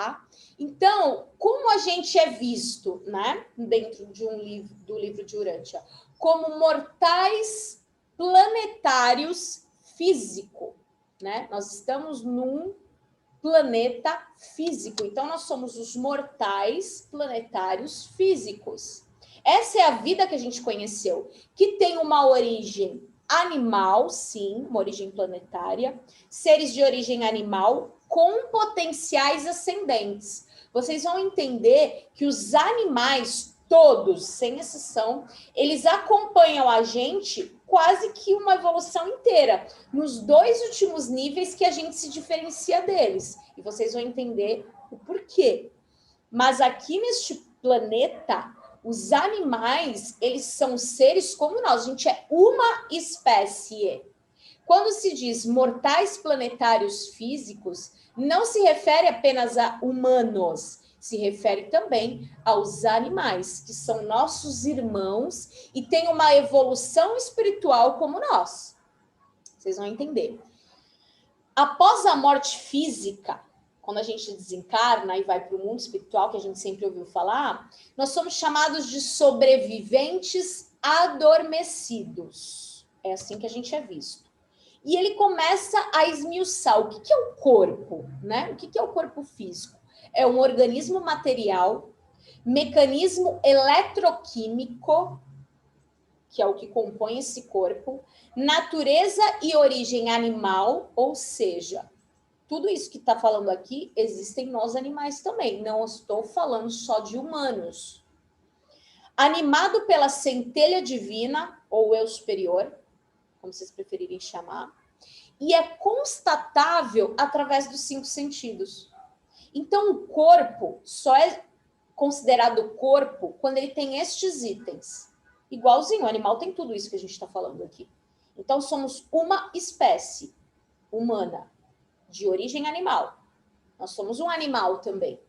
tá? Então, como a gente é visto, né, dentro de do livro de Urântia? Como mortais planetários físico, né? Nós estamos num planeta físico, então nós somos os mortais planetários físicos. Essa é a vida que a gente conheceu, que tem uma origem animal, sim, uma origem planetária, seres de origem animal com potenciais ascendentes. Vocês vão entender que os animais, todos, sem exceção, eles acompanham a gente quase que uma evolução inteira, nos 2 últimos níveis que a gente se diferencia deles. E vocês vão entender o porquê. Mas aqui neste planeta, os animais, eles são seres como nós, a gente é uma espécie. Quando se diz mortais planetários físicos, não se refere apenas a humanos, se refere também aos animais, que são nossos irmãos e têm uma evolução espiritual como nós. Vocês vão entender. Após a morte física, quando a gente desencarna e vai para o mundo espiritual, que a gente sempre ouviu falar, nós somos chamados de sobreviventes adormecidos. É assim que a gente é visto. E ele começa a esmiuçar o que é o corpo, né? O que é o corpo físico? É um organismo material, mecanismo eletroquímico, que é o que compõe esse corpo, natureza e origem animal, ou seja, tudo isso que está falando aqui existe em nós animais também, não estou falando só de humanos. Animado pela centelha divina, ou eu superior, como vocês preferirem chamar, e é constatável através dos 5 sentidos. Então, o corpo só é considerado corpo quando ele tem estes itens. Igualzinho, o animal tem tudo isso que a gente está falando aqui. Então, somos uma espécie humana, de origem animal. Nós somos um animal também,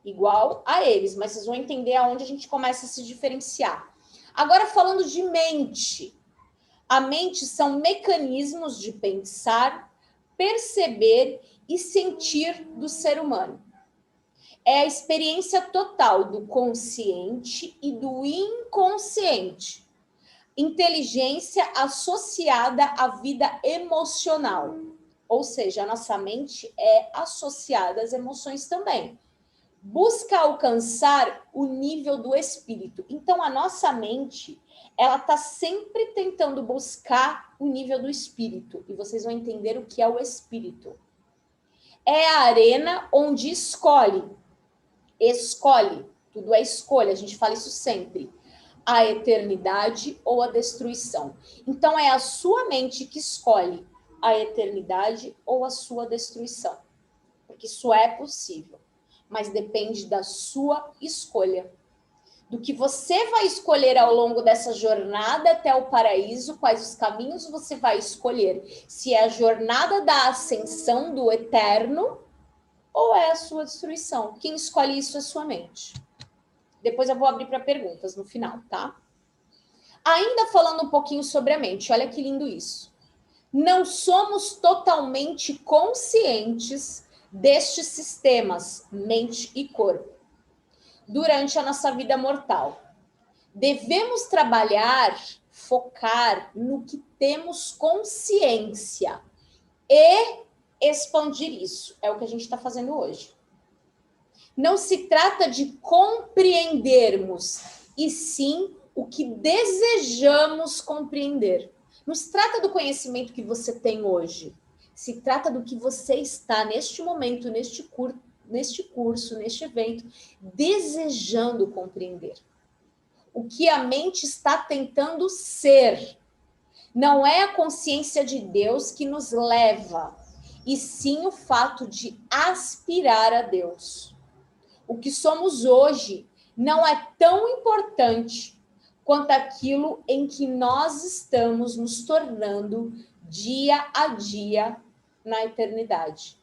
igual a eles, mas vocês vão entender aonde a gente começa a se diferenciar. Agora, falando de mente. A mente são mecanismos de pensar, perceber e sentir do ser humano. É a experiência total do consciente e do inconsciente. Inteligência associada à vida emocional. Ou seja, a nossa mente é associada às emoções também. Busca alcançar o nível do espírito. Então, a nossa mente, ela está sempre tentando buscar o nível do espírito. E vocês vão entender o que é o espírito. É a arena onde escolhe, tudo é escolha, a gente fala isso sempre, a eternidade ou a destruição. Então, é a sua mente que escolhe a eternidade ou a sua destruição. Porque isso é possível, mas depende da sua escolha. Do que você vai escolher ao longo dessa jornada até o paraíso, quais os caminhos você vai escolher. Se é a jornada da ascensão do eterno ou é a sua destruição. Quem escolhe isso é sua mente. Depois eu vou abrir para perguntas no final, tá? Ainda falando um pouquinho sobre a mente, olha que lindo isso. Não somos totalmente conscientes destes sistemas, mente e corpo, durante a nossa vida mortal. Devemos trabalhar, focar no que temos consciência e expandir isso. É o que a gente está fazendo hoje. Não se trata de compreendermos, e sim o que desejamos compreender. Não se trata do conhecimento que você tem hoje. Se trata do que você está neste momento, neste curso, neste evento, desejando compreender. O que a mente está tentando ser. Não é a consciência de Deus que nos leva, e sim o fato de aspirar a Deus. O que somos hoje não é tão importante quanto aquilo em que nós estamos nos tornando dia a dia na eternidade.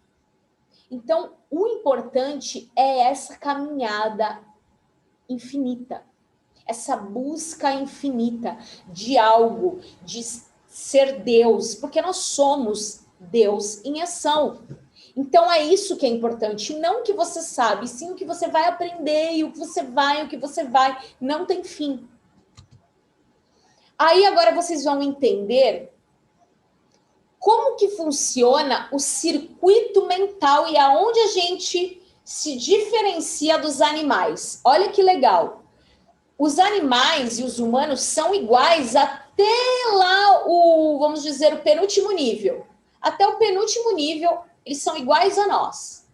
Então, o importante é essa caminhada infinita, essa busca infinita de algo, de ser Deus, porque nós somos Deus em ação. Então é isso que é importante, não o que você sabe, sim o que você vai aprender e o que você vai, não tem fim. Aí agora vocês vão entender como que funciona o circuito mental e aonde a gente se diferencia dos animais. Olha que legal. Os animais e os humanos são iguais até lá vamos dizer, o penúltimo nível. Até o penúltimo nível, eles são iguais a nós.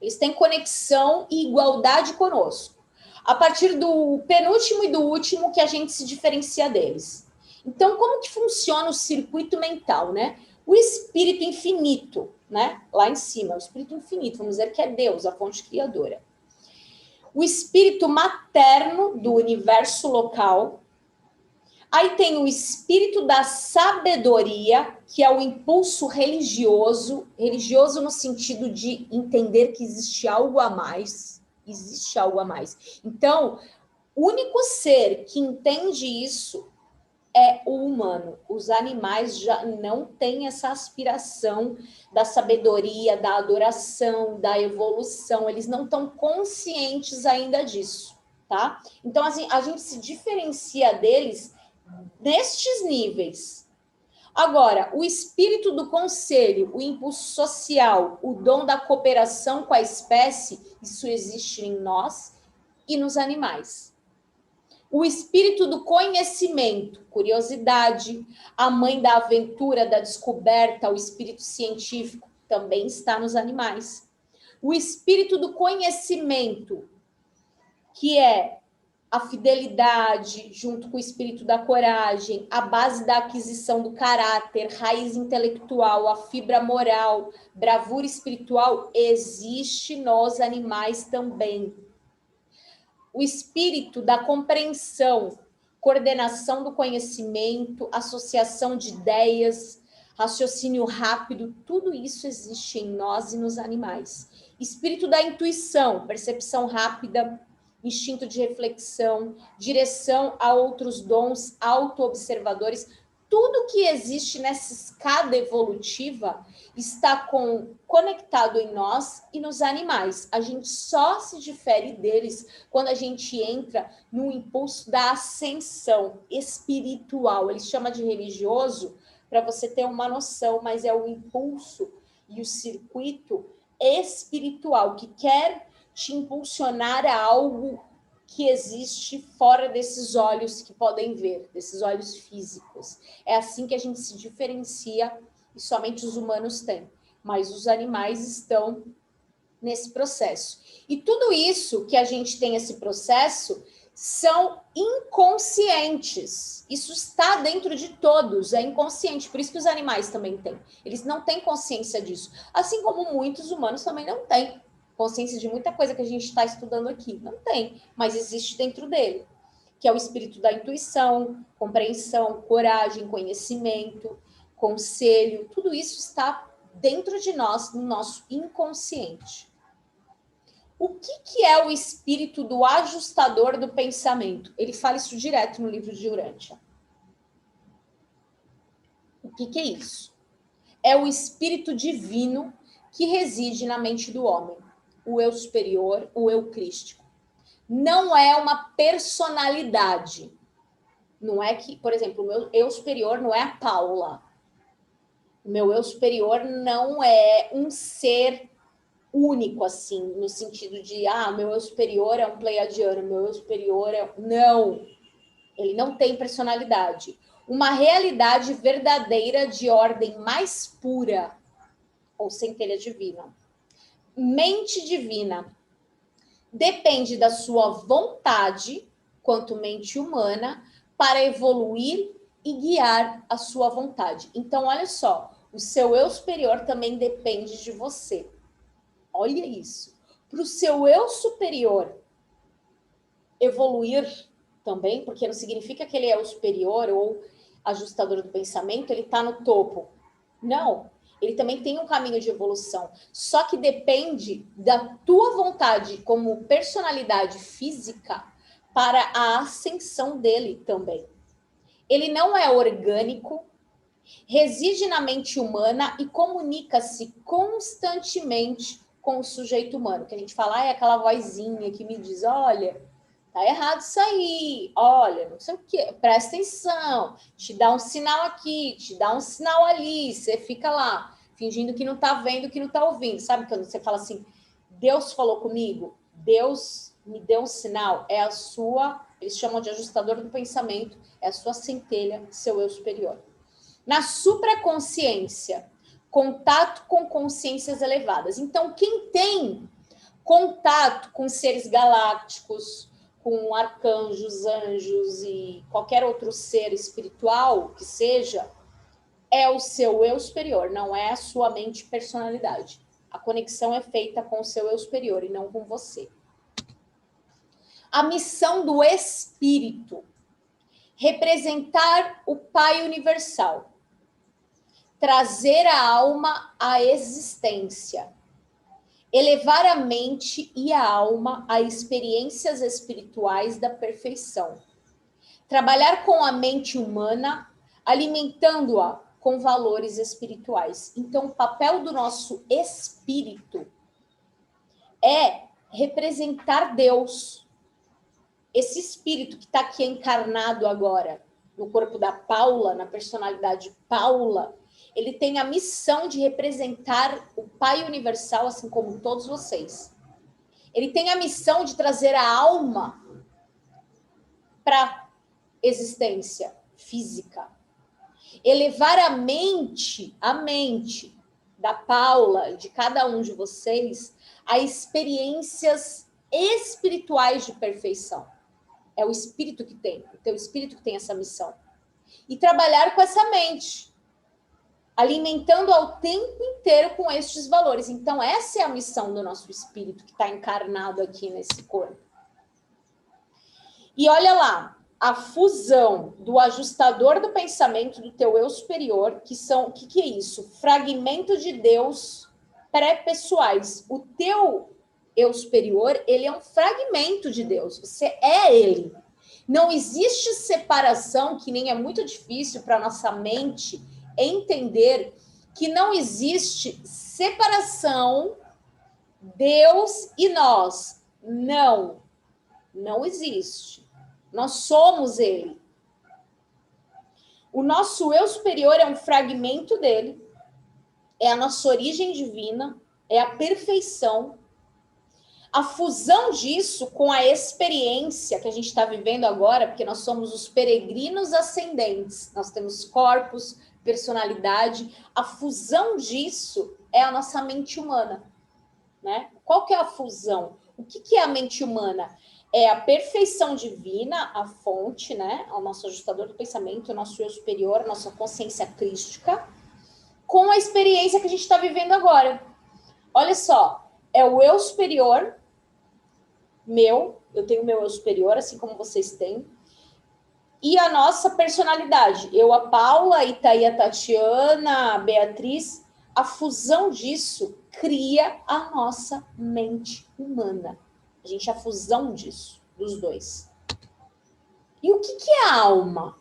Eles têm conexão e igualdade conosco. A partir do penúltimo e do último que a gente se diferencia deles. Então, como que funciona o circuito mental, né? O espírito infinito, né? Lá em cima, o espírito infinito, vamos dizer que é Deus, a fonte criadora. O espírito materno do universo local. Aí tem o espírito da sabedoria, que é o impulso religioso, religioso no sentido de entender que existe algo a mais, existe algo a mais. Então, o único ser que entende isso é o humano. Os animais já não têm essa aspiração da sabedoria, da adoração, da evolução, eles não estão conscientes ainda disso, tá? Então, assim, a gente se diferencia deles nestes níveis. Agora, o espírito do conselho, o impulso social, o dom da cooperação com a espécie, isso existe em nós e nos animais. O espírito do conhecimento, curiosidade, a mãe da aventura, da descoberta, o espírito científico, também está nos animais. O espírito do conhecimento, que é a fidelidade, junto com o espírito da coragem, a base da aquisição do caráter, raiz intelectual, a fibra moral, bravura espiritual, existe nos animais também. O espírito da compreensão, coordenação do conhecimento, associação de ideias, raciocínio rápido, tudo isso existe em nós e nos animais. Espírito da intuição, percepção rápida, instinto de reflexão, direção a outros dons, auto-observadores, tudo que existe nessa escada evolutiva está conectado em nós e nos animais. A gente só se difere deles quando a gente entra no impulso da ascensão espiritual. Ele chama de religioso para você ter uma noção, mas é o impulso e o circuito espiritual que quer te impulsionar a algo que existe fora desses olhos que podem ver, desses olhos físicos. É assim que a gente se diferencia e somente os humanos têm, mas os animais estão nesse processo. E tudo isso que a gente tem esse processo são inconscientes. Isso está dentro de todos, é inconsciente, por isso que os animais também têm. Eles não têm consciência disso, assim como muitos humanos também não têm consciência de muita coisa que a gente está estudando aqui. Não tem, mas existe dentro dele, que é o espírito da intuição, compreensão, coragem, conhecimento, conselho, tudo isso está dentro de nós, no nosso inconsciente. O que é o espírito do ajustador do pensamento? Ele fala isso direto no livro de Urântia. O que é isso? É o espírito divino que reside na mente do homem. O eu superior, o eu crístico. Não é uma personalidade. Não é que, por exemplo, o meu eu superior não é a Paula. O meu eu superior não é um ser único, assim, no sentido de, meu eu superior é um pleiadiano, meu eu superior é... Não. Ele não tem personalidade. Uma realidade verdadeira de ordem mais pura, ou centelha divina. Mente divina depende da sua vontade, quanto mente humana, para evoluir e guiar a sua vontade. Então, olha só, o seu eu superior também depende de você. Olha isso. Para o seu eu superior evoluir também, porque não significa que ele é o superior ou ajustador do pensamento, ele está no topo. Não. Ele também tem um caminho de evolução, só que depende da tua vontade como personalidade física para a ascensão dele também. Ele não é orgânico, reside na mente humana e comunica-se constantemente com o sujeito humano. Que a gente fala, é aquela vozinha que me diz, olha, tá errado isso aí, olha, não sei o quê, presta atenção, te dá um sinal aqui, te dá um sinal ali, você fica lá, fingindo que não tá vendo, que não tá ouvindo. Sabe quando você fala assim, Deus falou comigo, Deus me deu um sinal, é a sua, eles chamam de ajustador do pensamento, é a sua centelha, seu eu superior. Na supraconsciência, contato com consciências elevadas. Então, quem tem contato com seres galácticos, com arcanjos, anjos e qualquer outro ser espiritual que seja, é o seu eu superior, não é a sua mente e personalidade. A conexão é feita com o seu eu superior e não com você. A missão do espírito: representar o Pai Universal, trazer a alma à existência, elevar a mente e a alma a experiências espirituais da perfeição, trabalhar com a mente humana, alimentando-a com valores espirituais. Então, o papel do nosso espírito é representar Deus. Esse espírito que está aqui encarnado agora, no corpo da Paula, na personalidade Paula, ele tem a missão de representar o Pai Universal, assim como todos vocês. Ele tem a missão de trazer a alma para a existência física. Elevar a mente da Paula, de cada um de vocês, a experiências espirituais de perfeição. É o espírito que tem, o teu espírito que tem essa missão. E trabalhar com essa mente, alimentando ao tempo inteiro com estes valores. Então, essa é a missão do nosso espírito que está encarnado aqui nesse corpo. E olha lá, a fusão do ajustador do pensamento do teu eu superior, o que é isso? Fragmento de Deus pré-pessoais. O teu eu superior, ele é um fragmento de Deus, você é ele. Não existe separação, que nem é muito difícil para a nossa mente entender, que não existe separação Deus e nós. Não existe. Nós somos ele. O nosso eu superior é um fragmento dele, é a nossa origem divina, é a perfeição. A fusão disso com a experiência que a gente está vivendo agora, porque nós somos os peregrinos ascendentes, nós temos corpos, personalidade, a fusão disso é a nossa mente humana, né? Qual que é a fusão? O que é a mente humana? É a perfeição divina, a fonte, né? O nosso ajustador do pensamento, o nosso eu superior, a nossa consciência crística, com a experiência que a gente está vivendo agora. Olha só, é o eu superior eu tenho meu eu superior, assim como vocês têm, e a nossa personalidade. Eu, a Paula, a Itaí, a Tatiana, a Beatriz, a fusão disso cria a nossa mente humana. A fusão disso, dos dois. E o que é a alma?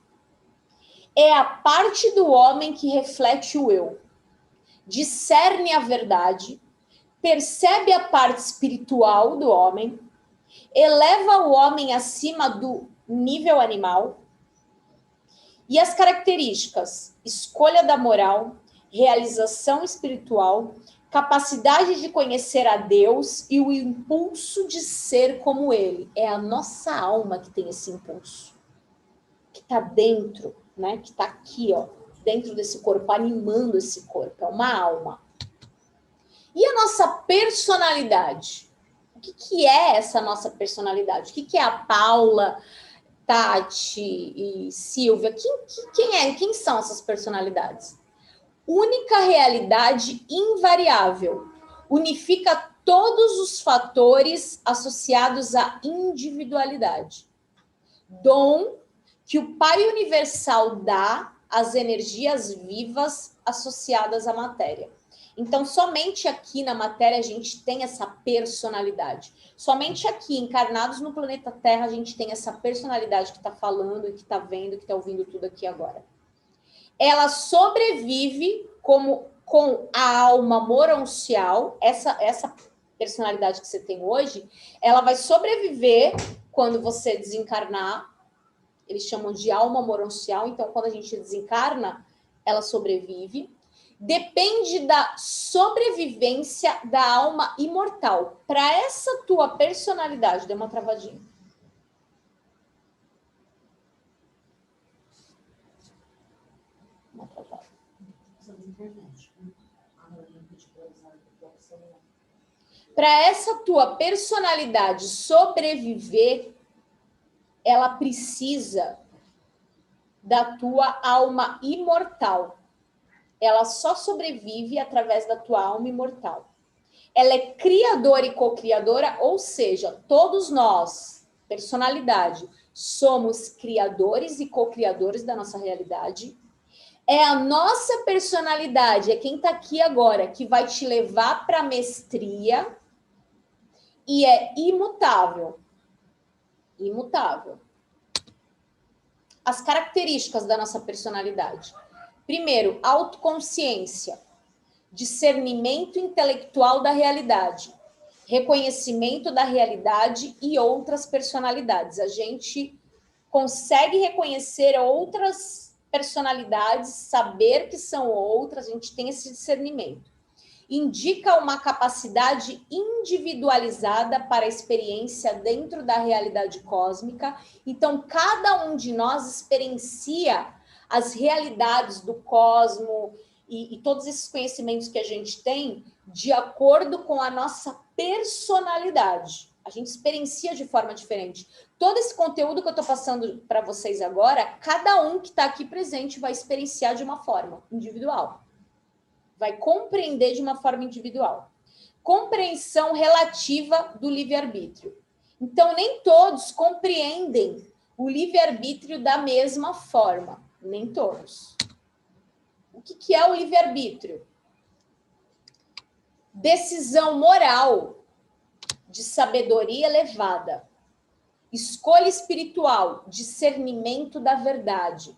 É a parte do homem que reflete o eu, discerne a verdade, percebe a parte espiritual do homem, eleva o homem acima do nível animal. E as características: escolha da moral, realização espiritual, capacidade de conhecer a Deus e o impulso de ser como ele. É a nossa alma que tem esse impulso, que está dentro, né? Que está aqui, ó, dentro desse corpo, animando esse corpo. É uma alma. E a nossa personalidade? O que é essa nossa personalidade? O que é a Paula, Tati e Silvia? Quem são essas personalidades? Única realidade invariável. Unifica todos os fatores associados à individualidade. Dom que o Pai Universal dá às energias vivas associadas à matéria. Então, somente aqui na matéria a gente tem essa personalidade. Somente aqui, encarnados no planeta Terra, a gente tem essa personalidade que está falando, que está vendo, que está ouvindo tudo aqui agora. ela sobrevive com a alma moroncial, essa personalidade que você tem hoje, ela vai sobreviver quando você desencarnar. Eles chamam de alma moroncial, então quando a gente desencarna, ela sobrevive. Depende da sobrevivência da alma imortal. Para essa tua personalidade, deu uma travadinha. Uma travada. Para essa tua personalidade sobreviver, ela precisa da tua alma imortal. Ela só sobrevive através da tua alma imortal. Ela é criadora e co-criadora, ou seja, todos nós, personalidade, somos criadores e co-criadores da nossa realidade. É a nossa personalidade, é quem está aqui agora, que vai te levar para a mestria e é imutável. Imutável. As características da nossa personalidade. Primeiro, autoconsciência, discernimento intelectual da realidade, reconhecimento da realidade e outras personalidades. A gente consegue reconhecer outras personalidades, saber que são outras, a gente tem esse discernimento. Indica uma capacidade individualizada para a experiência dentro da realidade cósmica. Então, cada um de nós experiencia as realidades do cosmo e todos esses conhecimentos que a gente tem de acordo com a nossa personalidade. A gente experiencia de forma diferente. Todo esse conteúdo que eu estou passando para vocês agora, cada um que está aqui presente vai experienciar de uma forma individual. Vai compreender de uma forma individual. Compreensão relativa do livre-arbítrio. Então, nem todos compreendem o livre-arbítrio da mesma forma. Nem todos. O que é o livre-arbítrio? Decisão moral de sabedoria elevada. Escolha espiritual, discernimento da verdade.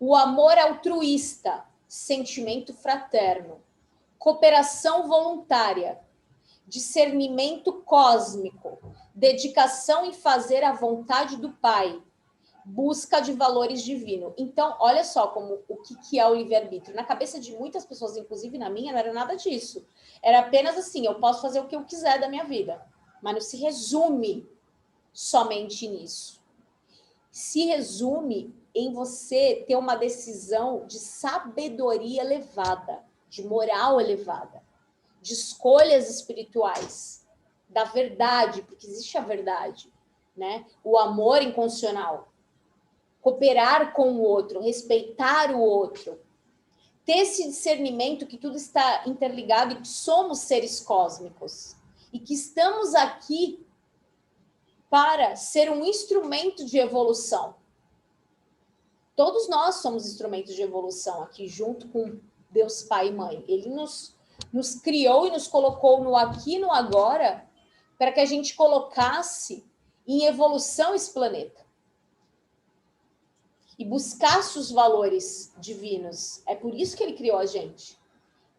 O amor altruísta, sentimento fraterno, cooperação voluntária, discernimento cósmico, dedicação em fazer a vontade do Pai, busca de valores divinos. Então, olha só como o que é o livre-arbítrio. Na cabeça de muitas pessoas, inclusive na minha, não era nada disso. Era apenas assim, eu posso fazer o que eu quiser da minha vida, mas não se resume somente nisso. Se resume em você ter uma decisão de sabedoria elevada, de moral elevada, de escolhas espirituais, da verdade, porque existe a verdade, né? O amor incondicional, cooperar com o outro, respeitar o outro, ter esse discernimento que tudo está interligado e que somos seres cósmicos e que estamos aqui para ser um instrumento de evolução. Todos nós somos instrumentos de evolução aqui, junto com Deus Pai e Mãe. Ele nos criou e nos colocou no aqui e no agora para que a gente colocasse em evolução esse planeta. E buscasse os valores divinos. É por isso que ele criou a gente.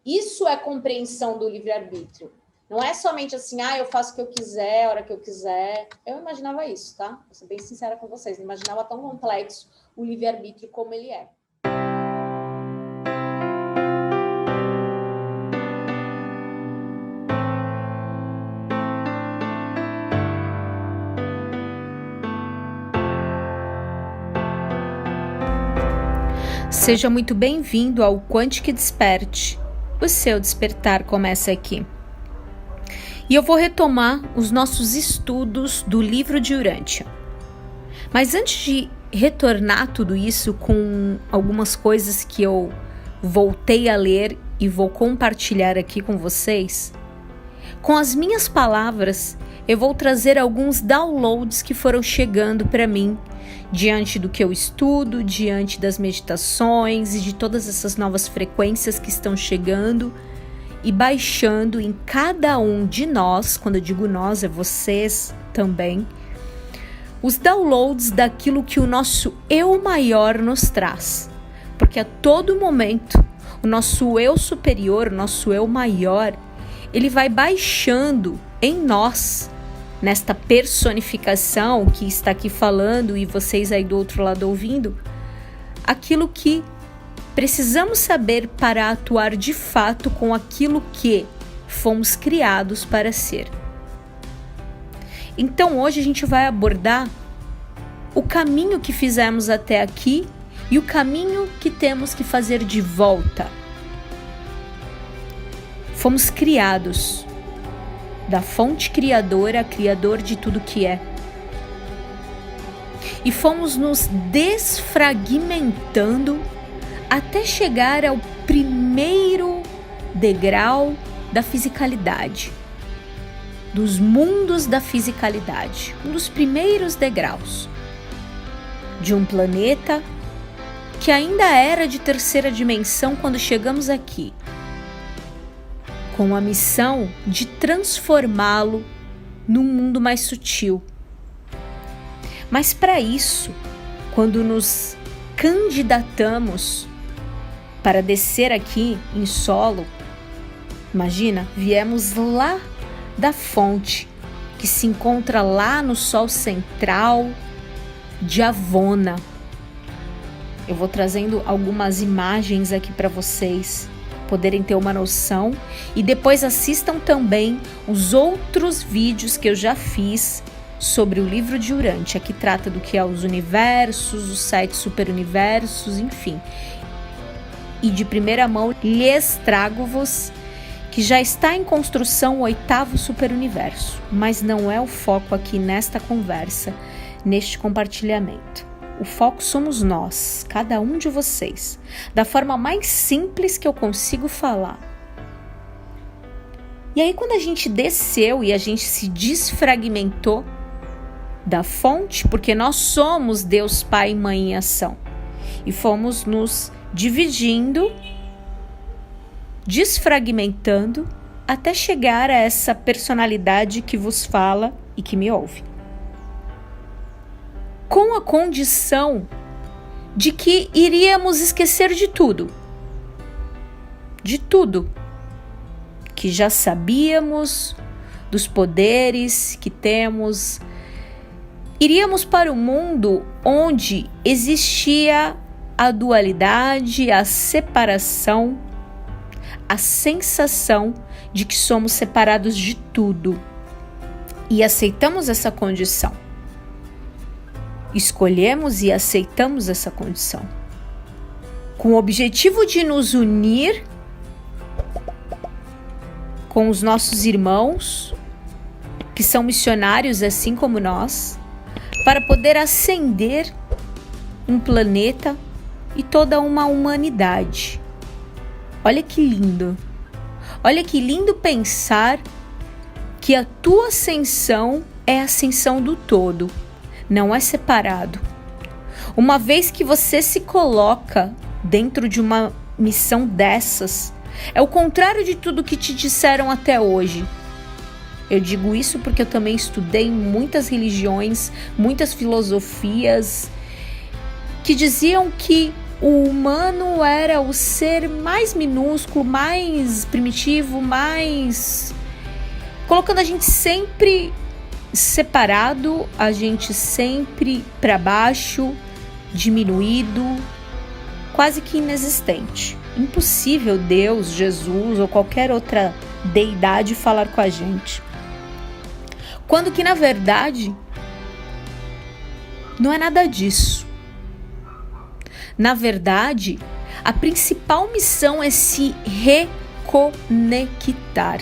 Isso é compreensão do livre-arbítrio. Não é somente assim, eu faço o que eu quiser, a hora que eu quiser. Eu imaginava isso, tá? Vou ser bem sincera com vocês. Não imaginava tão complexo o livre-arbítrio como ele é. Seja muito bem-vindo ao Quantic Desperte. O seu despertar começa aqui. E eu vou retomar os nossos estudos do livro de Urântia. Mas antes de retornar tudo isso com algumas coisas que eu voltei a ler e vou compartilhar aqui com vocês, com as minhas palavras, eu vou trazer alguns downloads que foram chegando para mim diante do que eu estudo, diante das meditações e de todas essas novas frequências que estão chegando e baixando em cada um de nós, quando eu digo nós, é vocês também, os downloads daquilo que o nosso eu maior nos traz. Porque a todo momento, o nosso eu superior, o nosso eu maior, ele vai baixando em nós, nesta personificação que está aqui falando e vocês aí do outro lado ouvindo, aquilo que precisamos saber para atuar de fato com aquilo que fomos criados para ser. Então hoje a gente vai abordar o caminho que fizemos até aqui e o caminho que temos que fazer de volta. Fomos criados da fonte criadora, criador de tudo que é. E fomos nos desfragmentando até chegar ao primeiro degrau da fisicalidade, dos mundos da fisicalidade, um dos primeiros degraus de um planeta que ainda era de terceira dimensão quando chegamos aqui, com a missão de transformá-lo num mundo mais sutil. Mas para isso, quando nos candidatamos para descer aqui em solo, imagina, viemos lá da fonte que se encontra lá no Sol central de Avona. Eu vou trazendo algumas imagens aqui para vocês poderem ter uma noção e depois assistam também os outros vídeos que eu já fiz sobre o livro de Urantia, que trata do que é os universos, os 7 superuniversos, enfim. E de primeira mão lhes trago-vos que já está em construção o 8º superuniverso, mas não é o foco aqui nesta conversa, neste compartilhamento. O foco somos nós, cada um de vocês, da forma mais simples que eu consigo falar. E aí quando a gente desceu e a gente se desfragmentou da fonte, porque nós somos Deus, Pai, Mãe em ação, e fomos nos dividindo, desfragmentando, até chegar a essa personalidade que vos fala e que me ouve. Com a condição de que iríamos esquecer de tudo. De tudo que já sabíamos, dos poderes que temos. Iríamos para um mundo onde existia a dualidade, a separação, a sensação de que somos separados de tudo. E aceitamos essa condição. Escolhemos e aceitamos essa condição, com o objetivo de nos unir com os nossos irmãos, que são missionários assim como nós, para poder ascender um planeta e toda uma humanidade. Olha que lindo! Olha que lindo pensar que a tua ascensão é a ascensão do todo. Não é separado. Uma vez que você se coloca dentro de uma missão dessas, é o contrário de tudo que te disseram até hoje. Eu digo isso porque eu também estudei muitas religiões, muitas filosofias que diziam que o humano era o ser mais minúsculo, mais primitivo, mais... colocando a gente sempre separado, a gente sempre para baixo, diminuído, quase que inexistente. Impossível Deus, Jesus ou qualquer outra deidade falar com a gente. Quando que na verdade não é nada disso. Na verdade, a principal missão é se reconectar.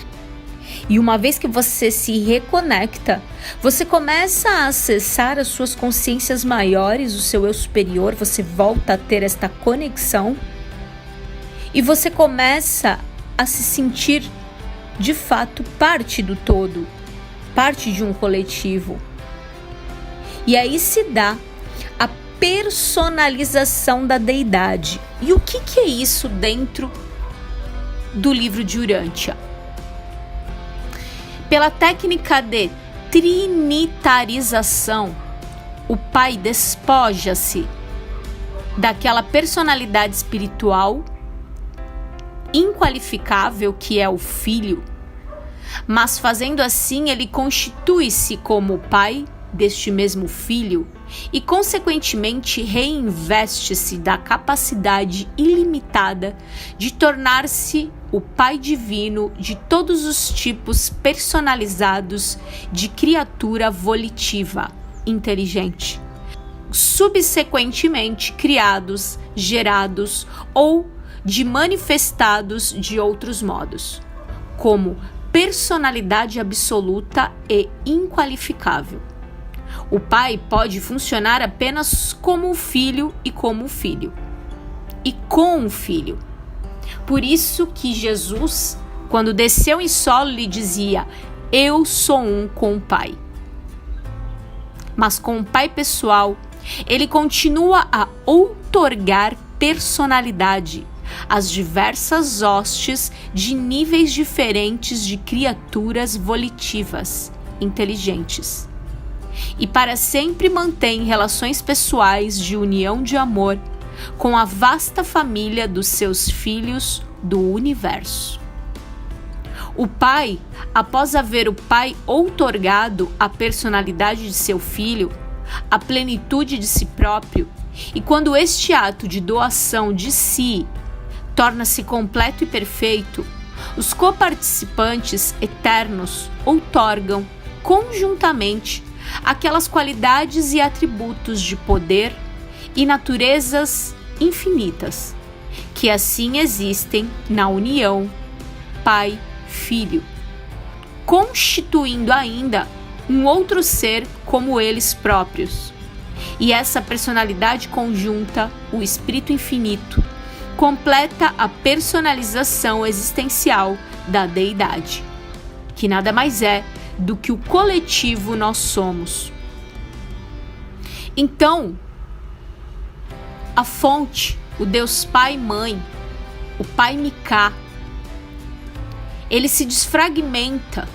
E uma vez que você se reconecta, você começa a acessar as suas consciências maiores, o seu eu superior, você volta a ter esta conexão e você começa a se sentir de fato parte do todo, parte de um coletivo. E aí se dá a personalização da deidade. E o que é isso dentro do livro de Urantia? Pela técnica de trinitarização, o pai despoja-se daquela personalidade espiritual inqualificável que é o filho, mas fazendo assim ele constitui-se como o pai deste mesmo filho e consequentemente reinveste-se da capacidade ilimitada de tornar-se o pai divino de todos os tipos personalizados de criatura volitiva, inteligente, subsequentemente criados, gerados ou de manifestados de outros modos, como personalidade absoluta e inqualificável. O pai pode funcionar apenas como o filho e como o filho, e com o filho. Por isso que Jesus, quando desceu em solo, lhe dizia: eu sou um com o Pai. Mas com o Pai pessoal, ele continua a outorgar personalidade às diversas hostes de níveis diferentes de criaturas volitivas, inteligentes. E para sempre mantém relações pessoais de união de amor com a vasta família dos seus filhos do universo. O pai, após haver o pai outorgado a personalidade de seu filho, a plenitude de si próprio, e quando este ato de doação de si torna-se completo e perfeito, os coparticipantes eternos outorgam conjuntamente aquelas qualidades e atributos de poder e naturezas infinitas, que assim existem na união Pai-Filho, constituindo ainda um outro ser como eles próprios. E essa personalidade conjunta, o Espírito Infinito, completa a personalização existencial da deidade, que nada mais é do que o coletivo nós somos. Então, a fonte, o Deus Pai e Mãe, o Pai Micá, ele se desfragmenta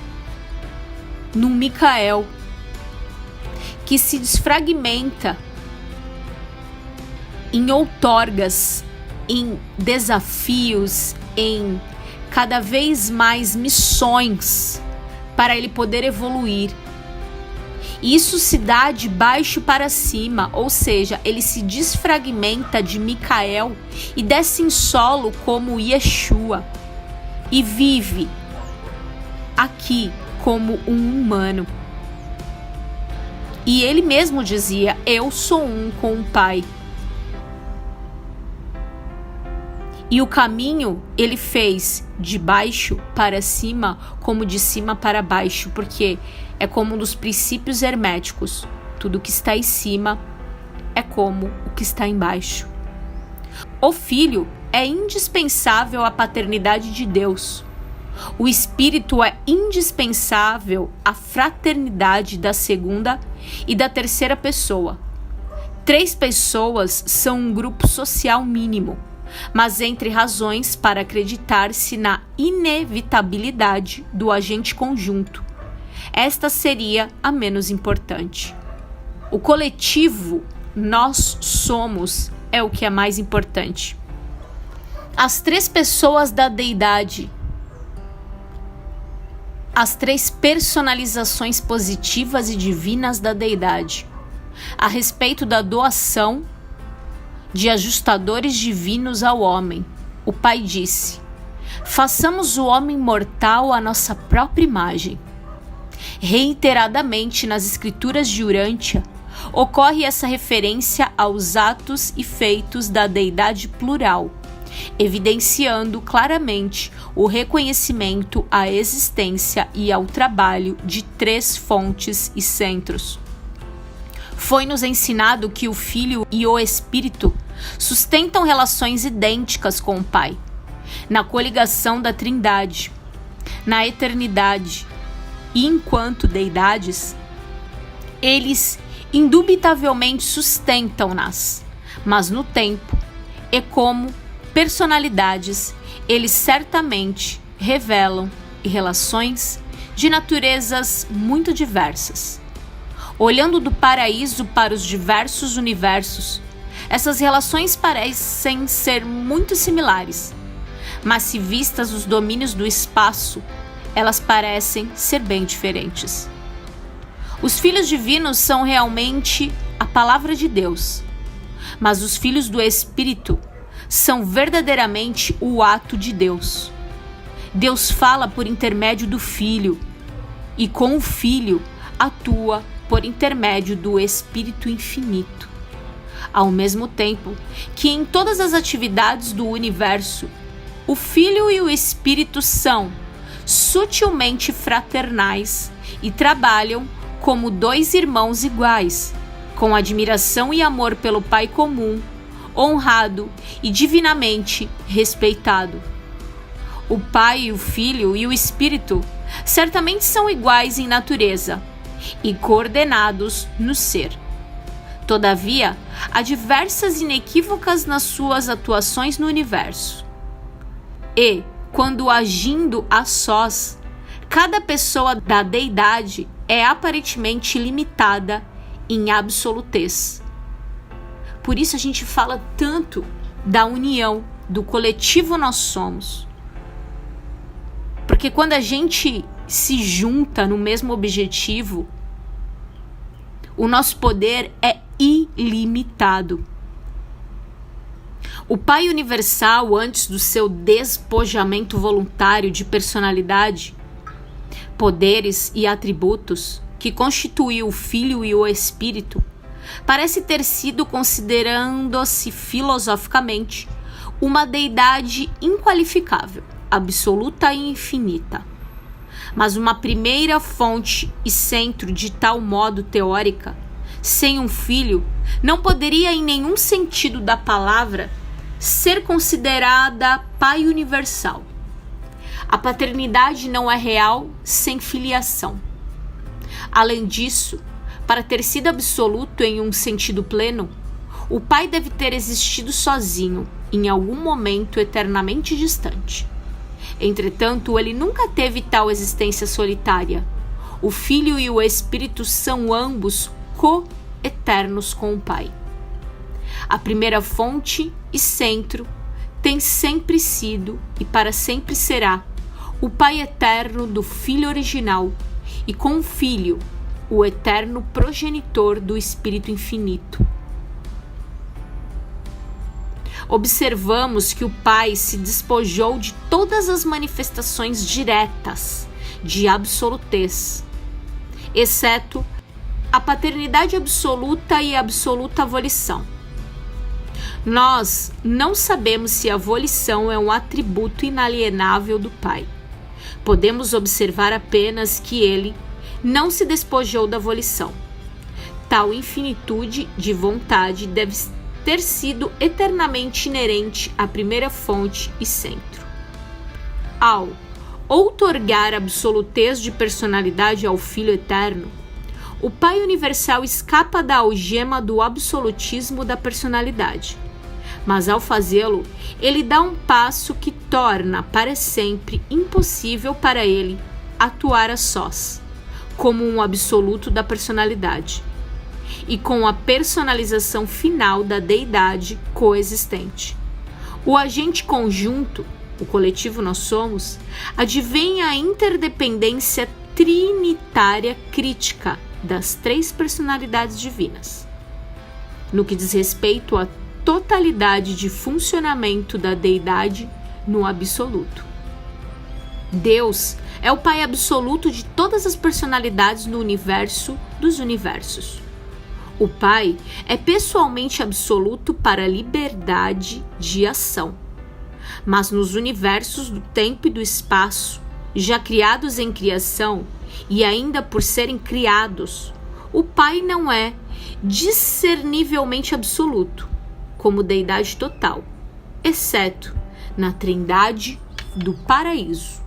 no Micael, que se desfragmenta em outorgas, em desafios, em cada vez mais missões para ele poder evoluir. E isso se dá de baixo para cima, ou seja, ele se desfragmenta de Micael e desce em solo como Yeshua e vive aqui como um humano. E ele mesmo dizia: eu sou um com o Pai. E o caminho ele fez de baixo para cima, como de cima para baixo, porque é como um dos princípios herméticos. Tudo que está em cima é como o que está embaixo. O Filho é indispensável à paternidade de Deus. O Espírito é indispensável à fraternidade da segunda e da terceira pessoa. 3 pessoas são um grupo social mínimo, mas entre razões para acreditar-se na inevitabilidade do agente conjunto, esta seria a menos importante. O coletivo nós somos é o que é mais importante. As 3 pessoas da deidade, as 3 personalizações positivas e divinas da deidade, a respeito da doação de ajustadores divinos ao homem. O Pai disse: façamos o homem mortal à nossa própria imagem. Reiteradamente nas escrituras de Urântia ocorre essa referência aos atos e feitos da deidade plural, evidenciando claramente o reconhecimento à existência e ao trabalho de 3 fontes e centros. Foi-nos ensinado que o Filho e o Espírito sustentam relações idênticas com o Pai, na coligação da Trindade, na eternidade, e enquanto deidades, eles indubitavelmente sustentam-nas, mas no tempo e como personalidades, eles certamente revelam relações de naturezas muito diversas. Olhando do paraíso para os diversos universos, essas relações parecem ser muito similares, mas se vistas os domínios do espaço, elas parecem ser bem diferentes. Os filhos divinos são realmente a palavra de Deus, mas os filhos do Espírito são verdadeiramente o ato de Deus. Deus fala por intermédio do Filho, e com o Filho atua por intermédio do Espírito Infinito. Ao mesmo tempo que em todas as atividades do universo, o Filho e o Espírito são sutilmente fraternais e trabalham como dois irmãos iguais, com admiração e amor pelo Pai comum, honrado e divinamente respeitado. O Pai, o Filho e o Espírito certamente são iguais em natureza e coordenados no ser. Todavia, há diversas inequívocas nas suas atuações no universo. E, quando agindo a sós, cada pessoa da deidade é aparentemente limitada em absolutez. Por isso a gente fala tanto da união, do coletivo nós somos. Porque quando a gente se junta no mesmo objetivo, o nosso poder é ilimitado. O Pai Universal, antes do seu despojamento voluntário de personalidade, poderes e atributos que constituiu o Filho e o Espírito, parece ter sido, considerando-se filosoficamente, uma deidade inqualificável, absoluta e infinita. Mas uma primeira fonte e centro de tal modo teórica, sem um filho, não poderia em nenhum sentido da palavra ser considerada Pai Universal. A paternidade não é real sem filiação. Além disso, para ter sido absoluto em um sentido pleno, o Pai deve ter existido sozinho, em algum momento eternamente distante. Entretanto, ele nunca teve tal existência solitária. O Filho e o Espírito são ambos co-eternos com o Pai. A primeira fonte e centro tem sempre sido e para sempre será o Pai eterno do Filho original e com o Filho, o eterno progenitor do Espírito Infinito. Observamos que o Pai se despojou de todas as manifestações diretas de absolutez, exceto a paternidade absoluta e a absoluta volição. Nós não sabemos se a volição é um atributo inalienável do Pai. Podemos observar apenas que ele não se despojou da volição. Tal infinitude de vontade deve ter sido eternamente inerente à primeira fonte e centro. Ao outorgar absolutez de personalidade ao Filho Eterno, o Pai Universal escapa da algema do absolutismo da personalidade, mas ao fazê-lo, ele dá um passo que torna para sempre impossível para ele atuar a sós, como um absoluto da personalidade, e com a personalização final da deidade coexistente. O agente conjunto, o coletivo nós somos, advém a interdependência trinitária crítica das três personalidades divinas, no que diz respeito à totalidade de funcionamento da deidade no absoluto. Deus é o Pai absoluto de todas as personalidades no universo dos universos. O Pai é pessoalmente absoluto para a liberdade de ação. Mas nos universos do tempo e do espaço, já criados em criação e ainda por serem criados, o Pai não é discernivelmente absoluto, como deidade total, exceto na Trindade do Paraíso.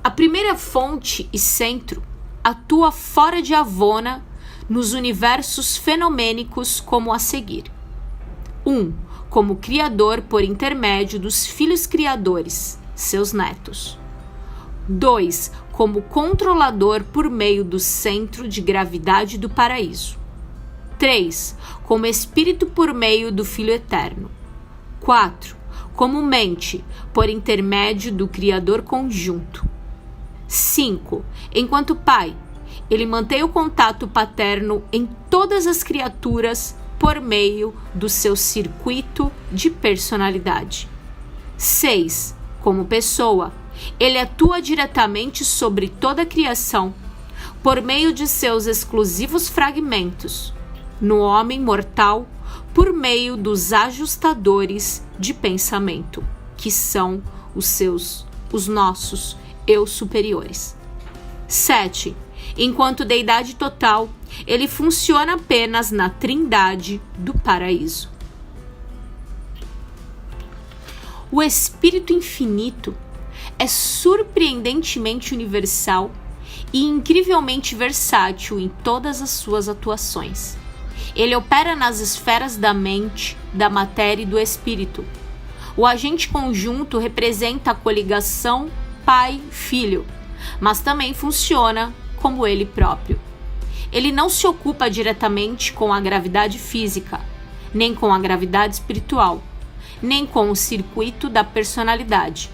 A primeira fonte e centro atua fora de Avona nos universos fenomênicos como a seguir. 1. Como criador por intermédio dos filhos criadores, seus netos. 2. Como controlador por meio do centro de gravidade do paraíso. 3. Como espírito por meio do Filho Eterno. 4. Como mente, por intermédio do Criador conjunto. 5. Enquanto Pai, ele mantém o contato paterno em todas as criaturas por meio do seu circuito de personalidade. 6. Como pessoa, ele atua diretamente sobre toda a criação por meio de seus exclusivos fragmentos, no homem mortal, por meio dos ajustadores de pensamento, que são os nossos eu superiores. 7. Enquanto deidade total, ele funciona apenas na trindade do paraíso. O Espírito Infinito é surpreendentemente universal e incrivelmente versátil em todas as suas atuações. Ele opera nas esferas da mente, da matéria e do espírito. O agente conjunto representa a coligação pai-filho, mas também funciona como ele próprio. Ele não se ocupa diretamente com a gravidade física, nem com a gravidade espiritual, nem com o circuito da personalidade,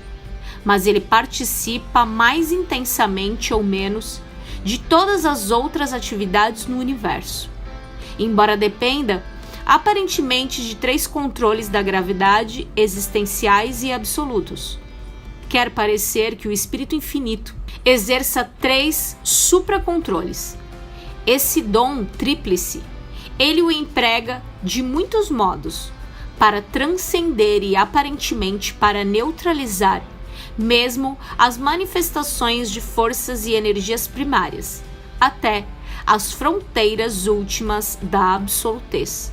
mas ele participa mais intensamente ou menos de todas as outras atividades no universo. Embora dependa aparentemente de 3 controles da gravidade existenciais e absolutos, quer parecer que o Espírito Infinito exerça 3 supracontroles. Esse dom tríplice, ele o emprega de muitos modos para transcender e aparentemente para neutralizar mesmo as manifestações de forças e energias primárias, até as fronteiras últimas da absolutez.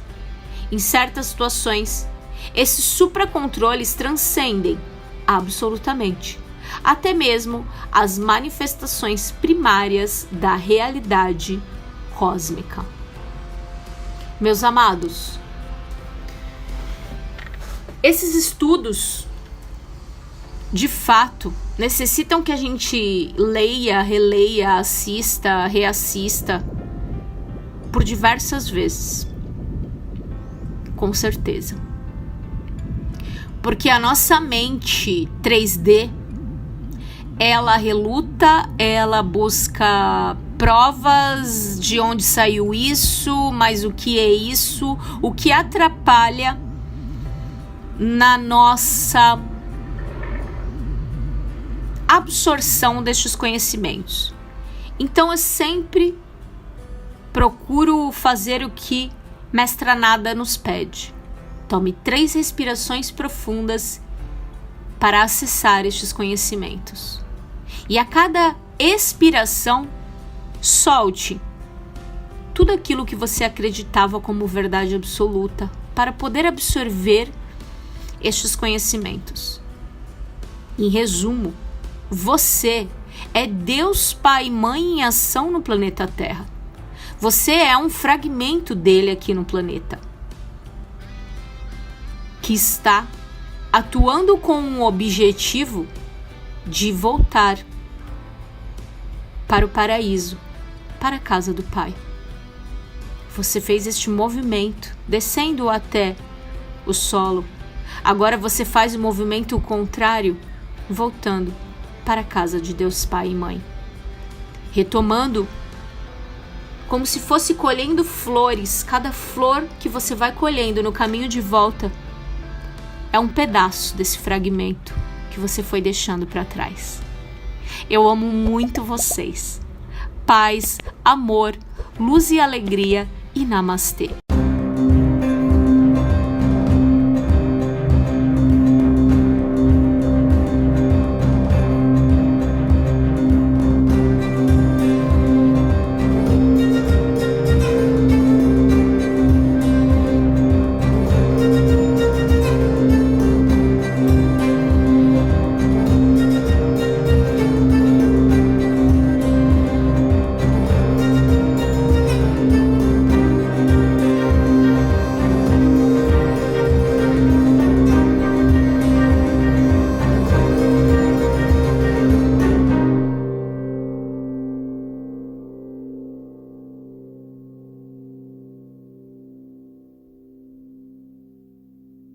Em certas situações, esses supracontroles transcendem absolutamente até mesmo as manifestações primárias da realidade cósmica. Meus amados, esses estudos, de fato, necessitam que a gente leia, releia, assista, reassista por diversas vezes. Com certeza. Porque a nossa mente 3D, ela reluta, ela busca provas de onde saiu isso, mas o que é isso, o que atrapalha na nossa absorção destes conhecimentos. Então eu sempre procuro fazer o que Mestra Nada nos pede. Tome 3 respirações profundas para acessar estes conhecimentos. E a cada expiração, solte tudo aquilo que você acreditava como verdade absoluta para poder absorver estes conhecimentos. Em resumo, você é Deus Pai e Mãe em ação no planeta Terra. Você é um fragmento dele aqui no planeta, que está atuando com um objetivo de voltar para o paraíso, para a casa do Pai. Você fez este movimento, descendo até o solo. Agora você faz o movimento contrário, voltando para a casa de Deus Pai e Mãe. Retomando, como se fosse colhendo flores. Cada flor que você vai colhendo no caminho de volta é um pedaço desse fragmento que você foi deixando para trás. Eu amo muito vocês. Paz, amor, luz e alegria e namastê.